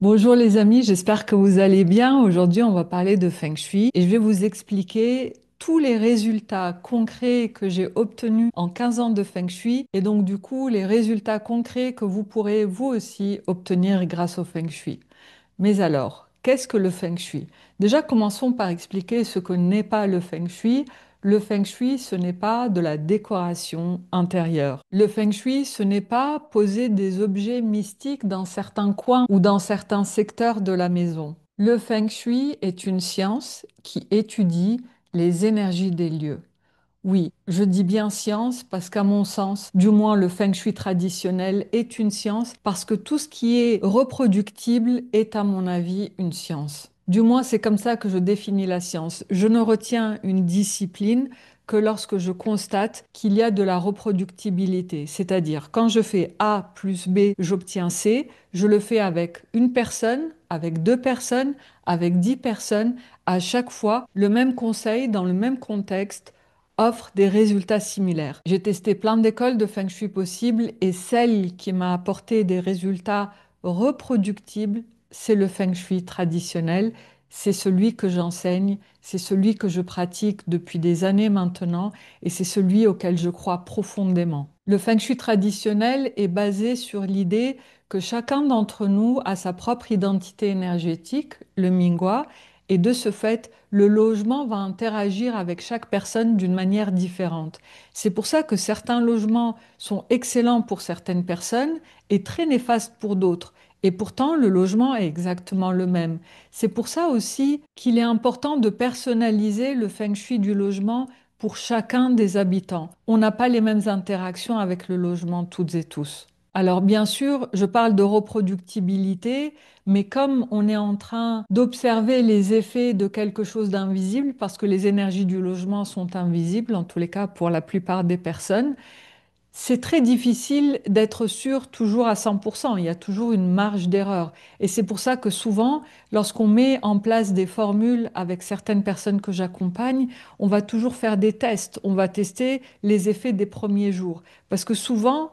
Bonjour les amis, j'espère que vous allez bien. Aujourd'hui, on va parler de Feng Shui et je vais vous expliquer tous les résultats concrets que j'ai obtenus en 15 ans de Feng Shui et donc du coup les résultats concrets que vous pourrez vous aussi obtenir grâce au Feng Shui. Mais alors, qu'est-ce que le Feng Shui? Déjà, commençons par expliquer ce que n'est pas le Feng Shui. Le Feng Shui, ce n'est pas de la décoration intérieure. Le Feng Shui, ce n'est pas poser des objets mystiques dans certains coins ou dans certains secteurs de la maison. Le Feng Shui est une science qui étudie les énergies des lieux. Oui, je dis bien science parce qu'à mon sens, du moins le feng shui traditionnel est une science parce que tout ce qui est reproductible est à mon avis une science. Du moins, c'est comme ça que je définis la science. Je ne retiens une discipline que lorsque je constate qu'il y a de la reproductibilité. C'est-à-dire, quand je fais A plus B, j'obtiens C, je le fais avec une personne, avec deux personnes, avec 10 personnes, à chaque fois, le même conseil dans le même contexte offre des résultats similaires. J'ai testé plein d'écoles de Feng Shui possibles et celle qui m'a apporté des résultats reproductibles, c'est le Feng Shui traditionnel. C'est celui que j'enseigne, c'est celui que je pratique depuis des années maintenant et c'est celui auquel je crois profondément. Le Feng Shui traditionnel est basé sur l'idée que chacun d'entre nous a sa propre identité énergétique, le Mingwa, et de ce fait, le logement va interagir avec chaque personne d'une manière différente. C'est pour ça que certains logements sont excellents pour certaines personnes et très néfastes pour d'autres. Et pourtant, le logement est exactement le même. C'est pour ça aussi qu'il est important de personnaliser le feng shui du logement pour chacun des habitants. On n'a pas les mêmes interactions avec le logement toutes et tous. Alors bien sûr, je parle de reproductibilité, mais comme on est en train d'observer les effets de quelque chose d'invisible, parce que les énergies du logement sont invisibles, en tous les cas pour la plupart des personnes, c'est très difficile d'être sûr toujours à 100%. Il y a toujours une marge d'erreur. Et c'est pour ça que souvent, lorsqu'on met en place des formules avec certaines personnes que j'accompagne, on va toujours faire des tests. On va tester les effets des premiers jours. Parce que souvent,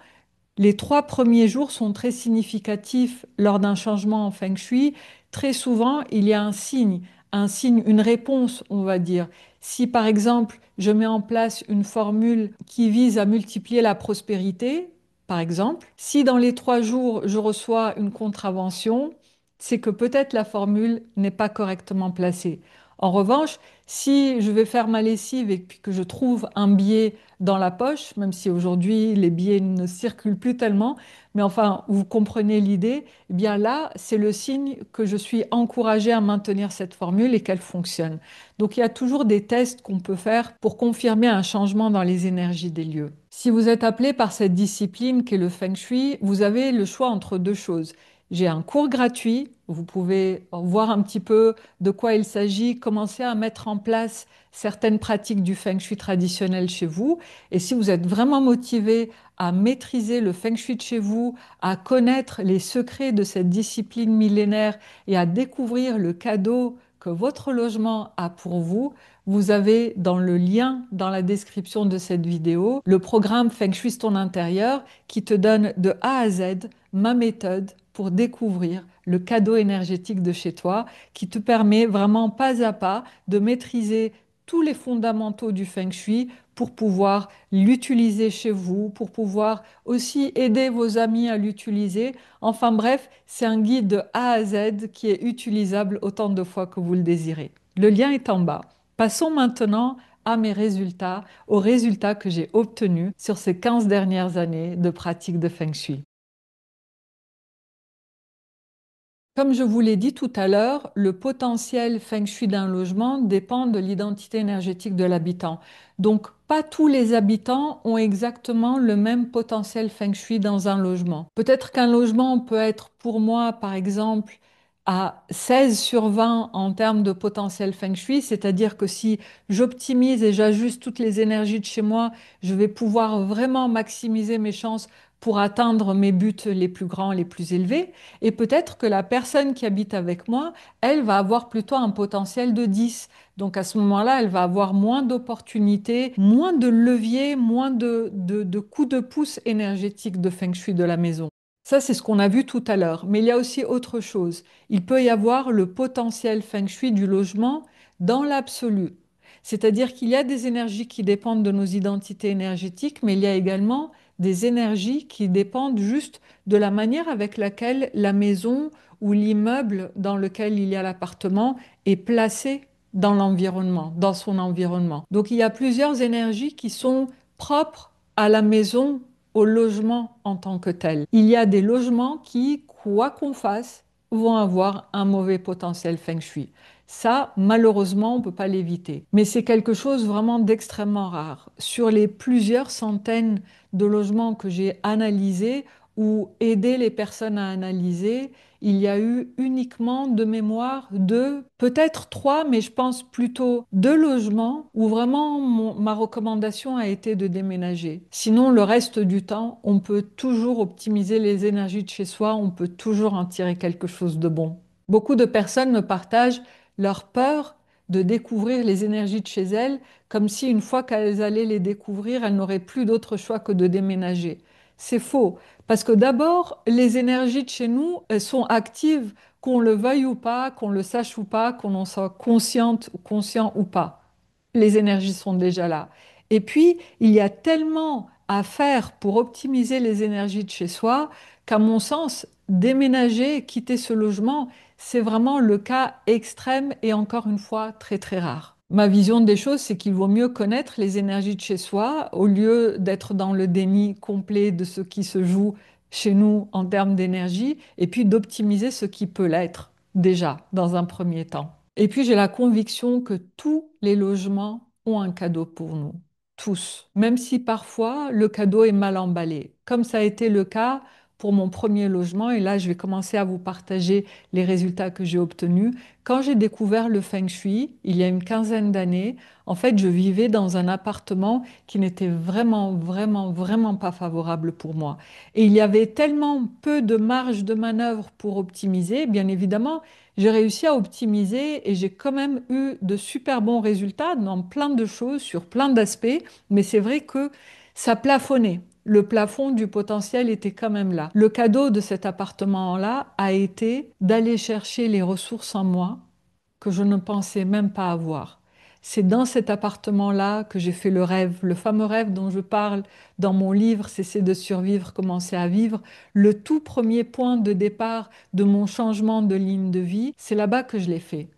les 3 premiers jours sont très significatifs lors d'un changement en feng shui. Très souvent, il y a un signe, une réponse, on va dire. Si par exemple, je mets en place une formule qui vise à multiplier la prospérité, par exemple, si dans les 3 jours, je reçois une contravention, c'est que peut-être la formule n'est pas correctement placée. En revanche, si je vais faire ma lessive et puis que je trouve un biais dans la poche, même si aujourd'hui les billets ne circulent plus tellement, mais enfin, vous comprenez l'idée, eh bien là, c'est le signe que je suis encouragée à maintenir cette formule et qu'elle fonctionne. Donc il y a toujours des tests qu'on peut faire pour confirmer un changement dans les énergies des lieux. Si vous êtes appelé par cette discipline qu'est le Feng Shui, vous avez le choix entre deux choses. J'ai un cours gratuit, vous pouvez voir un petit peu de quoi il s'agit, commencer à mettre en place certaines pratiques du Feng Shui traditionnel chez vous. Et si vous êtes vraiment motivé à maîtriser le Feng Shui de chez vous, à connaître les secrets de cette discipline millénaire et à découvrir le cadeau que votre logement a pour vous, vous avez dans le lien dans la description de cette vidéo le programme Feng Shui ton intérieur qui te donne de A à Z ma méthode pour découvrir le cadeau énergétique de chez toi qui te permet vraiment pas à pas de maîtriser tous les fondamentaux du Feng Shui pour pouvoir l'utiliser chez vous, pour pouvoir aussi aider vos amis à l'utiliser. Enfin bref, c'est un guide de A à Z qui est utilisable autant de fois que vous le désirez. Le lien est en bas. Passons maintenant à mes résultats, aux résultats que j'ai obtenus sur ces 15 dernières années de pratique de Feng Shui. Comme je vous l'ai dit tout à l'heure, le potentiel feng shui d'un logement dépend de l'identité énergétique de l'habitant. Donc, pas tous les habitants ont exactement le même potentiel feng shui dans un logement. Peut-être qu'un logement peut être pour moi, par exemple, à 16 sur 20 en termes de potentiel feng shui, c'est-à-dire que si j'optimise et j'ajuste toutes les énergies de chez moi, je vais pouvoir vraiment maximiser mes chances pour atteindre mes buts les plus grands, les plus élevés. Et peut-être que la personne qui habite avec moi, elle va avoir plutôt un potentiel de 10. Donc à ce moment-là, elle va avoir moins d'opportunités, moins de leviers, moins de coups de pouce énergétiques de feng shui de la maison. Ça, c'est ce qu'on a vu tout à l'heure. Mais il y a aussi autre chose. Il peut y avoir le potentiel feng shui du logement dans l'absolu. C'est-à-dire qu'il y a des énergies qui dépendent de nos identités énergétiques, mais il y a également des énergies qui dépendent juste de la manière avec laquelle la maison ou l'immeuble dans lequel il y a l'appartement est placé dans l'environnement, dans son environnement. Donc il y a plusieurs énergies qui sont propres à la maison, au logement en tant que tel. Il y a des logements qui, quoi qu'on fasse, vont avoir un mauvais potentiel feng shui. Ça, malheureusement, on ne peut pas l'éviter. Mais c'est quelque chose vraiment d'extrêmement rare. Sur les plusieurs centaines de logements que j'ai analysés ou aidé les personnes à analyser, il y a eu uniquement de mémoire deux, peut-être trois, mais je pense plutôt deux logements où vraiment ma recommandation a été de déménager. Sinon, le reste du temps, on peut toujours optimiser les énergies de chez soi, on peut toujours en tirer quelque chose de bon. Beaucoup de personnes me partagent leur peur de découvrir les énergies de chez elles, comme si une fois qu'elles allaient les découvrir, elles n'auraient plus d'autre choix que de déménager. C'est faux. Parce que d'abord, les énergies de chez nous, elles sont actives, qu'on le veuille ou pas, qu'on le sache ou pas, qu'on en soit consciente ou conscient ou pas. Les énergies sont déjà là. Et puis, il y a tellement à faire pour optimiser les énergies de chez soi qu'à mon sens, déménager, quitter ce logement, c'est vraiment le cas extrême et encore une fois très très rare. Ma vision des choses, c'est qu'il vaut mieux connaître les énergies de chez soi au lieu d'être dans le déni complet de ce qui se joue chez nous en termes d'énergie et puis d'optimiser ce qui peut l'être déjà dans un premier temps. Et puis j'ai la conviction que tous les logements ont un cadeau pour nous, tous, même si parfois le cadeau est mal emballé, comme ça a été le cas pour mon premier logement. Et là, je vais commencer à vous partager les résultats que j'ai obtenus. Quand j'ai découvert le feng shui, il y a une quinzaine d'années, en fait, je vivais dans un appartement qui n'était vraiment, vraiment, vraiment pas favorable pour moi. Et il y avait tellement peu de marge de manœuvre pour optimiser, bien évidemment, j'ai réussi à optimiser et j'ai quand même eu de super bons résultats dans plein de choses, sur plein d'aspects, mais c'est vrai que ça plafonnait. Le plafond du potentiel était quand même là. Le cadeau de cet appartement-là a été d'aller chercher les ressources en moi que je ne pensais même pas avoir. C'est dans cet appartement-là que j'ai fait le rêve, le fameux rêve dont je parle dans mon livre Cesser de survivre, commencer à vivre. Le tout premier point de départ de mon changement de ligne de vie, c'est là-bas que je l'ai fait.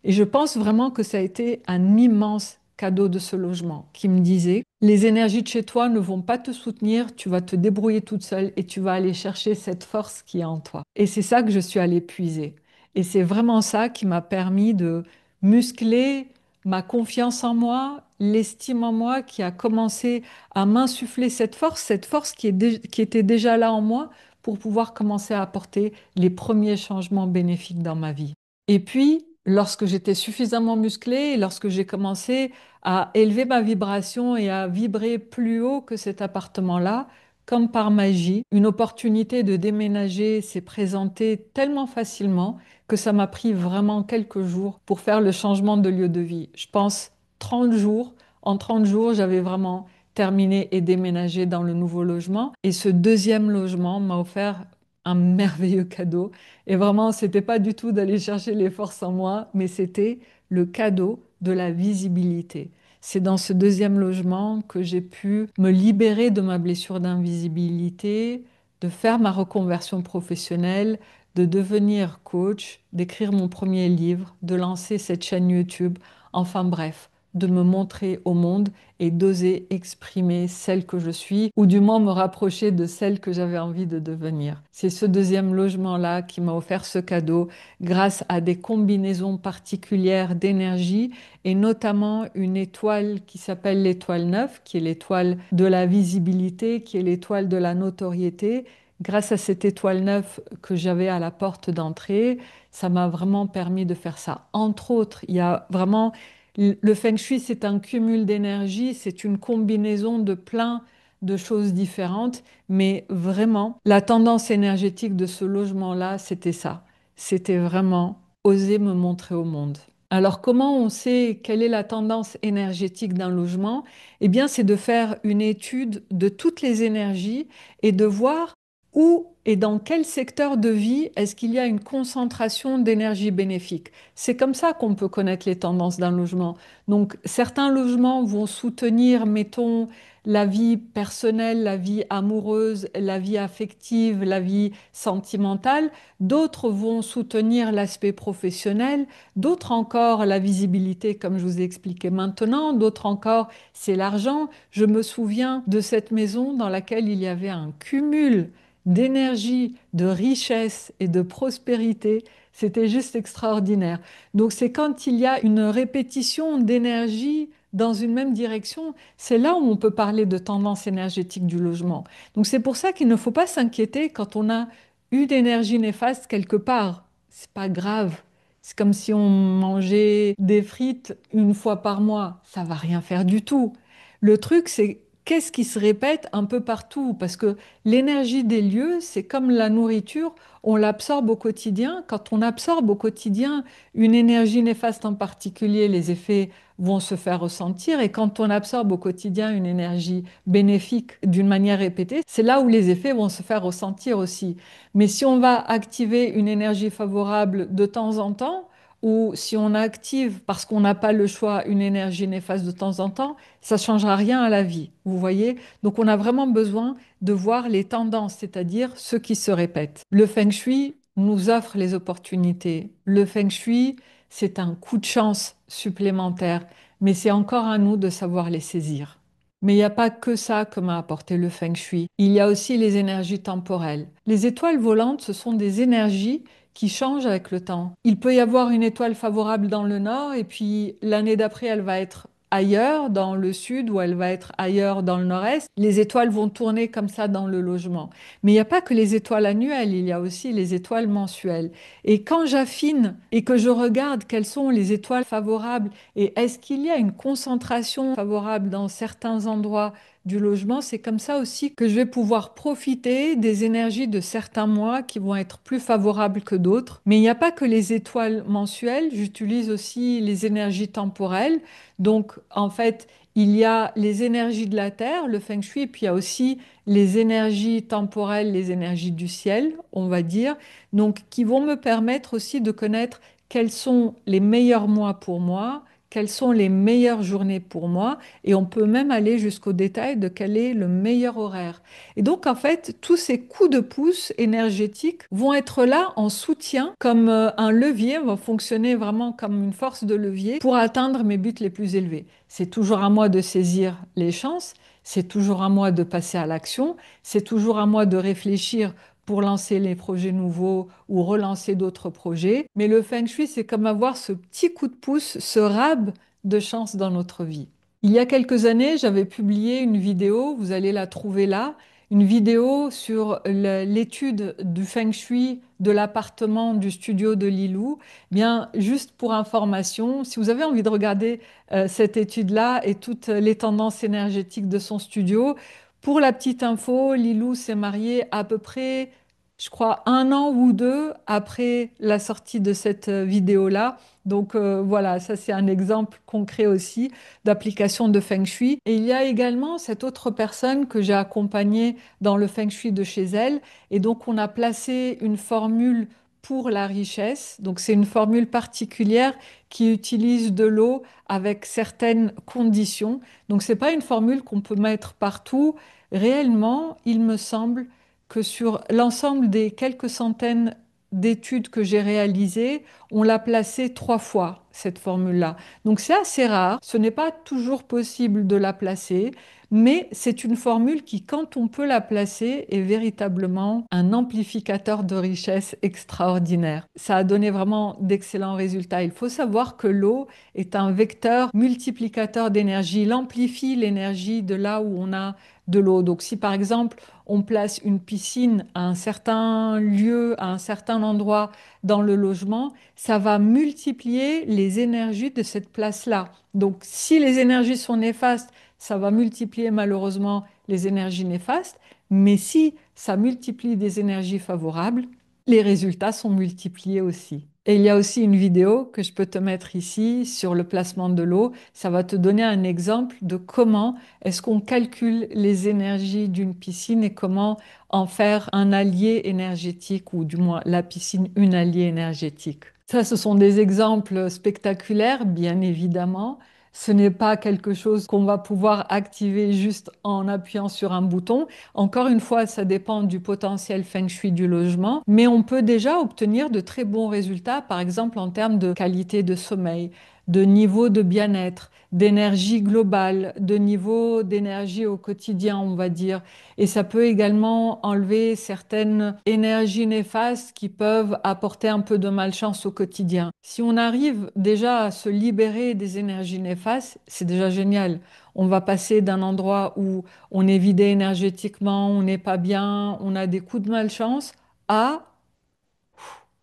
Et je pense vraiment que ça a été un immense cadeau de ce logement qui me disait, les énergies de chez toi ne vont pas te soutenir, tu vas te débrouiller toute seule et tu vas aller chercher cette force qui est en toi. Et c'est ça que je suis allée puiser. Et c'est vraiment ça qui m'a permis de muscler ma confiance en moi, l'estime en moi, qui a commencé à m'insuffler cette force qui était déjà là en moi pour pouvoir commencer à apporter les premiers changements bénéfiques dans ma vie. Et puis, lorsque j'étais suffisamment musclée et lorsque j'ai commencé à élever ma vibration et à vibrer plus haut que cet appartement-là, comme par magie, une opportunité de déménager s'est présentée tellement facilement que ça m'a pris vraiment quelques jours pour faire le changement de lieu de vie. Je pense 30 jours. En 30 jours, j'avais vraiment terminé et déménagé dans le nouveau logement. Et ce deuxième logement m'a offert un merveilleux cadeau. Et vraiment, c'était pas du tout d'aller chercher les forces en moi, mais c'était le cadeau de la visibilité. C'est dans ce deuxième logement que j'ai pu me libérer de ma blessure d'invisibilité, de faire ma reconversion professionnelle, de devenir coach, d'écrire mon premier livre, de lancer cette chaîne YouTube, enfin bref, de me montrer au monde et d'oser exprimer celle que je suis, ou du moins me rapprocher de celle que j'avais envie de devenir. C'est ce deuxième logement-là qui m'a offert ce cadeau grâce à des combinaisons particulières d'énergie et notamment une étoile qui s'appelle l'étoile 9, qui est l'étoile de la visibilité, qui est l'étoile de la notoriété. Grâce à cette étoile 9 que j'avais à la porte d'entrée, ça m'a vraiment permis de faire ça. Entre autres, il y a vraiment le feng shui, c'est un cumul d'énergie, c'est une combinaison de plein de choses différentes, mais vraiment, la tendance énergétique de ce logement-là, c'était ça. C'était vraiment oser me montrer au monde. Alors, comment on sait quelle est la tendance énergétique d'un logement? Eh bien, c'est de faire une étude de toutes les énergies et de voir Où et dans quel secteur de vie est-ce qu'il y a une concentration d'énergie bénéfique? C'est comme ça qu'on peut connaître les tendances d'un logement. Donc, certains logements vont soutenir, mettons, la vie personnelle, la vie amoureuse, la vie affective, la vie sentimentale. D'autres vont soutenir l'aspect professionnel. D'autres encore, la visibilité, comme je vous ai expliqué maintenant. D'autres encore, c'est l'argent. Je me souviens de cette maison dans laquelle il y avait un cumul d'énergie, de richesse et de prospérité. C'était juste extraordinaire. Donc c'est quand il y a une répétition d'énergie dans une même direction, c'est là où on peut parler de tendance énergétique du logement. Donc c'est pour ça qu'il ne faut pas s'inquiéter quand on a une énergie néfaste quelque part. C'est pas grave. C'est comme si on mangeait des frites une fois par mois. Ça va rien faire du tout. Le truc, c'est qu'est-ce qui se répète un peu partout? Parce que l'énergie des lieux, c'est comme la nourriture, on l'absorbe au quotidien. Quand on absorbe au quotidien une énergie néfaste en particulier, les effets vont se faire ressentir. Et quand on absorbe au quotidien une énergie bénéfique d'une manière répétée, c'est là où les effets vont se faire ressentir aussi. Mais si on va activer une énergie favorable de temps en temps, ou si on active parce qu'on n'a pas le choix une énergie néfaste de temps en temps, ça ne changera rien à la vie. Vous voyez? Donc on a vraiment besoin de voir les tendances, c'est-à-dire ce qui se répète. Le feng shui nous offre les opportunités. Le feng shui, c'est un coup de chance supplémentaire, mais c'est encore à nous de savoir les saisir. Mais il n'y a pas que ça que m'a apporté le feng shui. Il y a aussi les énergies temporelles. Les étoiles volantes, ce sont des énergies qui changent avec le temps. Il peut y avoir une étoile favorable dans le nord et puis l'année d'après, elle va être ailleurs dans le sud ou elle va être ailleurs dans le nord-est. Les étoiles vont tourner comme ça dans le logement. Mais il n'y a pas que les étoiles annuelles, il y a aussi les étoiles mensuelles. Et quand j'affine et que je regarde quelles sont les étoiles favorables et est-ce qu'il y a une concentration favorable dans certains endroits du logement, c'est comme ça aussi que je vais pouvoir profiter des énergies de certains mois qui vont être plus favorables que d'autres. Mais il n'y a pas que les étoiles mensuelles, j'utilise aussi les énergies temporelles. Donc, en fait, il y a les énergies de la Terre, le feng shui, et puis il y a aussi les énergies temporelles, les énergies du ciel, on va dire, donc qui vont me permettre aussi de connaître quels sont les meilleurs mois pour moi, quelles sont les meilleures journées pour moi, et on peut même aller jusqu'au détail de quel est le meilleur horaire. Et donc, en fait, tous ces coups de pouce énergétiques vont être là en soutien, comme un levier, vont fonctionner vraiment comme une force de levier pour atteindre mes buts les plus élevés. C'est toujours à moi de saisir les chances, c'est toujours à moi de passer à l'action, c'est toujours à moi de réfléchir pour lancer les projets nouveaux ou relancer d'autres projets. Mais le feng shui, c'est comme avoir ce petit coup de pouce, ce rab de chance dans notre vie. Il y a quelques années, j'avais publié une vidéo, vous allez la trouver là, une vidéo sur l'étude du feng shui de l'appartement du studio de Lilou. Bien, juste pour information, si vous avez envie de regarder cette étude-là et toutes les tendances énergétiques de son studio, pour la petite info, Lilou s'est mariée à peu près, je crois, un an ou deux après la sortie de cette vidéo-là. Donc voilà, ça c'est un exemple concret aussi d'application de Feng Shui. Et il y a également cette autre personne que j'ai accompagnée dans le Feng Shui de chez elle. Et donc on a placé une formule pour la richesse. Donc c'est une formule particulière qui utilise de l'eau avec certaines conditions. Donc c'est pas une formule qu'on peut mettre partout. Réellement, il me semble que sur l'ensemble des quelques centaines d'études que j'ai réalisées, on l'a placée 3 fois, cette formule-là. Donc c'est assez rare, ce n'est pas toujours possible de la placer, mais c'est une formule qui, quand on peut la placer, est véritablement un amplificateur de richesse extraordinaire. Ça a donné vraiment d'excellents résultats. Il faut savoir que l'eau est un vecteur multiplicateur d'énergie. Il amplifie l'énergie de là où on a de l'eau. Donc si par exemple on place une piscine à un certain lieu, à un certain endroit dans le logement, ça va multiplier les énergies de cette place-là. Donc si les énergies sont néfastes, ça va multiplier malheureusement les énergies néfastes, mais si ça multiplie des énergies favorables, les résultats sont multipliés aussi. Et il y a aussi une vidéo que je peux te mettre ici sur le placement de l'eau. Ça va te donner un exemple de comment est-ce qu'on calcule les énergies d'une piscine et comment en faire un allié énergétique, ou du moins la piscine une alliée énergétique. Ça, ce sont des exemples spectaculaires, bien évidemment. Ce n'est pas quelque chose qu'on va pouvoir activer juste en appuyant sur un bouton. Encore une fois, ça dépend du potentiel feng shui du logement, mais on peut déjà obtenir de très bons résultats, par exemple en termes de qualité de sommeil, de niveau de bien-être, d'énergie globale, de niveau d'énergie au quotidien, on va dire. Et ça peut également enlever certaines énergies néfastes qui peuvent apporter un peu de malchance au quotidien. Si on arrive déjà à se libérer des énergies néfastes, c'est déjà génial. On va passer d'un endroit où on est vidé énergétiquement, on n'est pas bien, on a des coups de malchance, à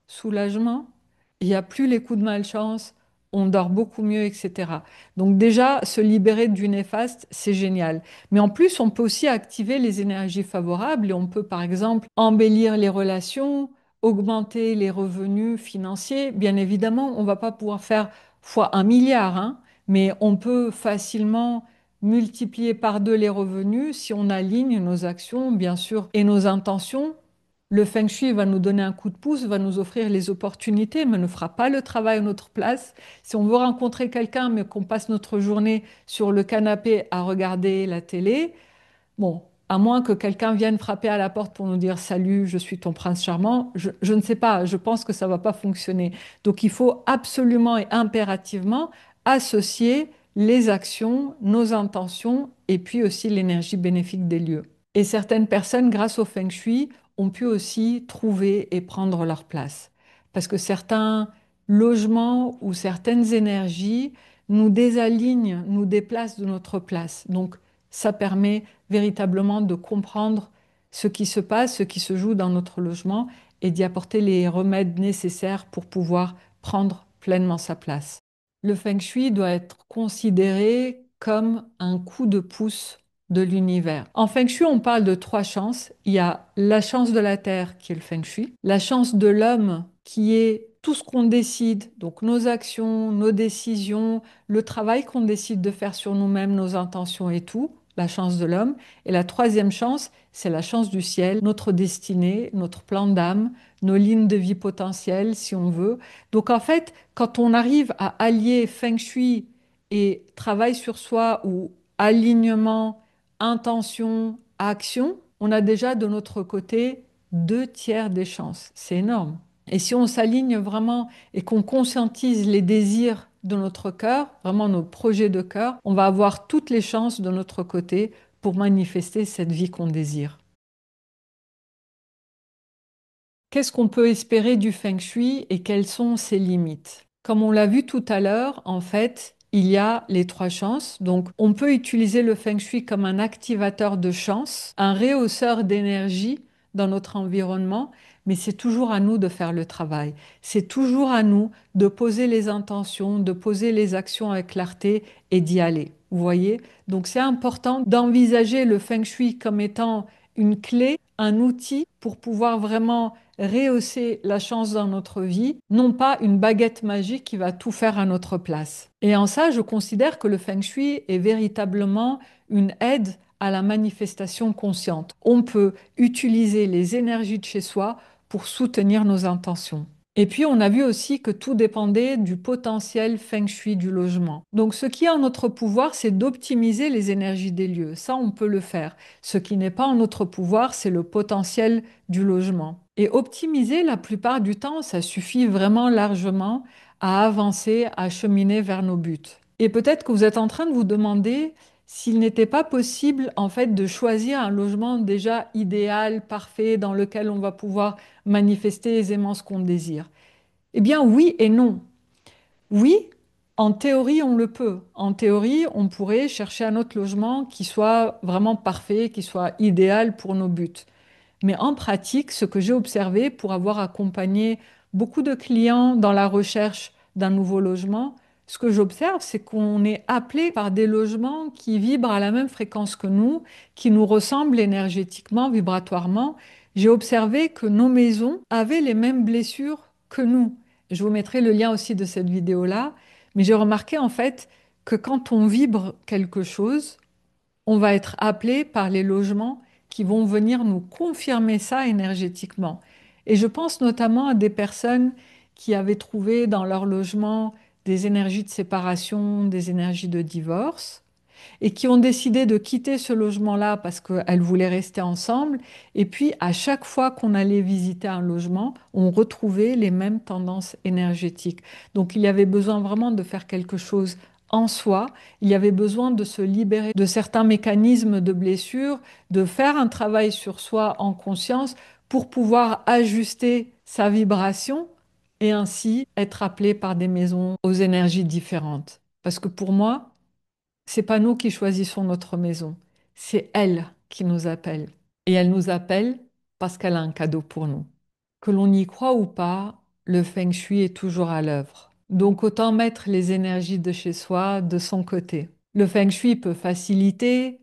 soulagement. Il n'y a plus les coups de malchance, on dort beaucoup mieux, etc. Donc déjà, se libérer du néfaste, c'est génial. Mais en plus, on peut aussi activer les énergies favorables et on peut, par exemple, embellir les relations, augmenter les revenus financiers. Bien évidemment, on ne va pas pouvoir faire fois 1 milliard, hein, mais on peut facilement multiplier par deux les revenus si on aligne nos actions, bien sûr, et nos intentions. Le feng shui va nous donner un coup de pouce, va nous offrir les opportunités, mais ne fera pas le travail à notre place. Si on veut rencontrer quelqu'un, mais qu'on passe notre journée sur le canapé à regarder la télé, bon, à moins que quelqu'un vienne frapper à la porte pour nous dire salut, je suis ton prince charmant, je ne sais pas, je pense que ça ne va pas fonctionner. Donc il faut absolument et impérativement associer les actions, nos intentions et puis aussi l'énergie bénéfique des lieux. Et certaines personnes, grâce au feng shui, ont pu aussi trouver et prendre leur place. Parce que certains logements ou certaines énergies nous désalignent, nous déplacent de notre place. Donc, ça permet véritablement de comprendre ce qui se passe, ce qui se joue dans notre logement et d'y apporter les remèdes nécessaires pour pouvoir prendre pleinement sa place. Le feng shui doit être considéré comme un coup de pouce de l'univers. En feng shui, on parle de trois chances. Il y a la chance de la terre qui est le feng shui, la chance de l'homme qui est tout ce qu'on décide, donc nos actions, nos décisions, le travail qu'on décide de faire sur nous-mêmes, nos intentions et tout, la chance de l'homme. Et la troisième chance, c'est la chance du ciel, notre destinée, notre plan d'âme, nos lignes de vie potentielles, si on veut. Donc en fait, quand on arrive à allier feng shui et travail sur soi ou alignement, intention, action, on a déjà de notre côté 2 tiers des chances. C'est énorme. Et si on s'aligne vraiment et qu'on conscientise les désirs de notre cœur, vraiment nos projets de cœur, on va avoir toutes les chances de notre côté pour manifester cette vie qu'on désire. Qu'est-ce qu'on peut espérer du feng shui et quelles sont ses limites? Comme on l'a vu tout à l'heure, en fait, il y a les trois chances. Donc, on peut utiliser le feng shui comme un activateur de chance, un rehausseur d'énergie dans notre environnement, mais c'est toujours à nous de faire le travail. C'est toujours à nous de poser les intentions, de poser les actions avec clarté et d'y aller. Vous voyez? Donc, c'est important d'envisager le feng shui comme étant une clé, un outil pour pouvoir vraiment rehausser la chance dans notre vie, non pas une baguette magique qui va tout faire à notre place. Et en ça, je considère que le feng shui est véritablement une aide à la manifestation consciente. On peut utiliser les énergies de chez soi pour soutenir nos intentions. Et puis, on a vu aussi que tout dépendait du potentiel feng shui du logement. Donc, ce qui est en notre pouvoir, c'est d'optimiser les énergies des lieux. Ça, on peut le faire. Ce qui n'est pas en notre pouvoir, c'est le potentiel du logement. Et optimiser, la plupart du temps, ça suffit vraiment largement à avancer, à cheminer vers nos buts. Et peut-être que vous êtes en train de vous demander s'il n'était pas possible, en fait, de choisir un logement déjà idéal, parfait, dans lequel on va pouvoir manifester aisément ce qu'on désire. Eh bien, oui et non. Oui, en théorie, on le peut. En théorie, on pourrait chercher un autre logement qui soit vraiment parfait, qui soit idéal pour nos buts. Mais en pratique, ce que j'ai observé pour avoir accompagné beaucoup de clients dans la recherche d'un nouveau logement, ce que j'observe, c'est qu'on est appelé par des logements qui vibrent à la même fréquence que nous, qui nous ressemblent énergétiquement, vibratoirement. J'ai observé que nos maisons avaient les mêmes blessures que nous. Je vous mettrai le lien aussi de cette vidéo-là. Mais j'ai remarqué en fait que quand on vibre quelque chose, on va être appelé par les logements qui vont venir nous confirmer ça énergétiquement. Et je pense notamment à des personnes qui avaient trouvé dans leur logement des énergies de séparation, des énergies de divorce et qui ont décidé de quitter ce logement-là parce qu'elles voulaient rester ensemble. Et puis, à chaque fois qu'on allait visiter un logement, on retrouvait les mêmes tendances énergétiques. Donc, il y avait besoin vraiment de faire quelque chose en soi. Il y avait besoin de se libérer de certains mécanismes de blessure, de faire un travail sur soi en conscience pour pouvoir ajuster sa vibration et ainsi être appelé par des maisons aux énergies différentes. Parce que pour moi, c'est pas nous qui choisissons notre maison, c'est elle qui nous appelle. Et elle nous appelle parce qu'elle a un cadeau pour nous. Que l'on y croit ou pas, le feng shui est toujours à l'œuvre. Donc autant mettre les énergies de chez soi de son côté. Le feng shui peut faciliter,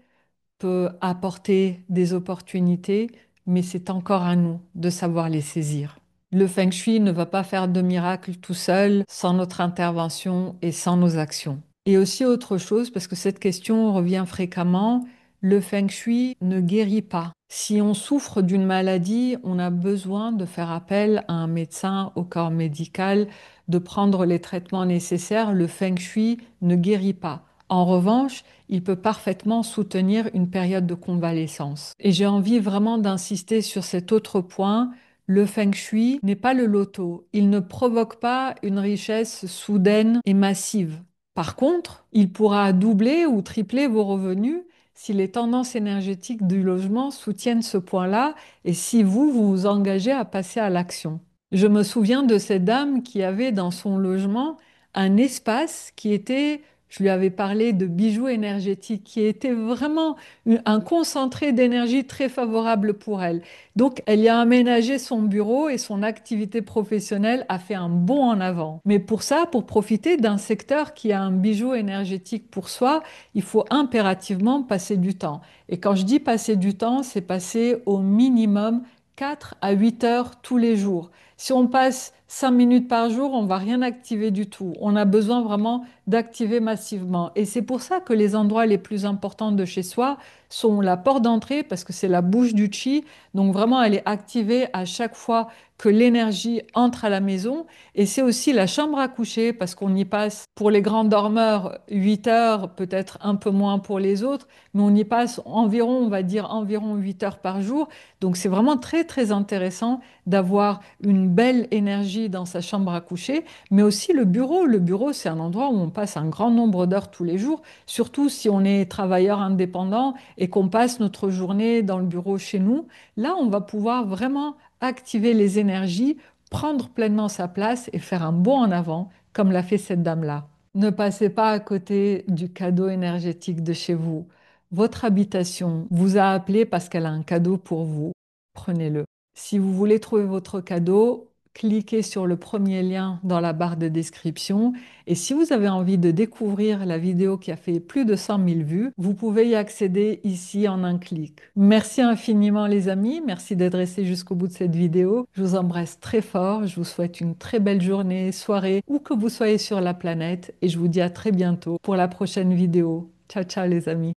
peut apporter des opportunités, mais c'est encore à nous de savoir les saisir. Le feng shui ne va pas faire de miracle tout seul, sans notre intervention et sans nos actions. Et aussi autre chose, parce que cette question revient fréquemment, le feng shui ne guérit pas. Si on souffre d'une maladie, on a besoin de faire appel à un médecin, au corps médical, de prendre les traitements nécessaires. Le feng shui ne guérit pas. En revanche, il peut parfaitement soutenir une période de convalescence. Et j'ai envie vraiment d'insister sur cet autre point. Le feng shui n'est pas le loto. Il ne provoque pas une richesse soudaine et massive. Par contre, il pourra doubler ou tripler vos revenus si les tendances énergétiques du logement soutiennent ce point-là et si vous vous engagez à passer à l'action. Je me souviens de cette dame qui avait dans son logement un espace qui était, je lui avais parlé de bijoux énergétiques, qui était vraiment un concentré d'énergie très favorable pour elle. Donc, elle y a aménagé son bureau et son activité professionnelle a fait un bond en avant. Mais pour ça, pour profiter d'un secteur qui a un bijou énergétique pour soi, il faut impérativement passer du temps. Et quand je dis passer du temps, c'est passer au minimum 4 à 8 heures tous les jours. Si on passe 5 minutes par jour, on va rien activer du tout. On a besoin vraiment d'activer massivement. Et c'est pour ça que les endroits les plus importants de chez soi sont la porte d'entrée, parce que c'est la bouche du chi. Donc vraiment, elle est activée à chaque fois que l'énergie entre à la maison. Et c'est aussi la chambre à coucher, parce qu'on y passe, pour les grands dormeurs, 8 heures, peut-être un peu moins pour les autres, mais on y passe environ, on va dire, environ 8 heures par jour. Donc c'est vraiment très, très intéressant d'avoir une belle énergie dans sa chambre à coucher, mais aussi le bureau. Le bureau, c'est un endroit où on passe un grand nombre d'heures tous les jours, surtout si on est travailleur indépendant et qu'on passe notre journée dans le bureau chez nous. Là, on va pouvoir vraiment activer les énergies, prendre pleinement sa place et faire un bond en avant, comme l'a fait cette dame-là. Ne passez pas à côté du cadeau énergétique de chez vous. Votre habitation vous a appelé parce qu'elle a un cadeau pour vous. Prenez-le. Si vous voulez trouver votre cadeau, cliquez sur le premier lien dans la barre de description. Et si vous avez envie de découvrir la vidéo qui a fait plus de 100 000 vues, vous pouvez y accéder ici en un clic. Merci infiniment les amis, merci d'être restés jusqu'au bout de cette vidéo. Je vous embrasse très fort, je vous souhaite une très belle journée, soirée, où que vous soyez sur la planète et je vous dis à très bientôt pour la prochaine vidéo. Ciao ciao les amis.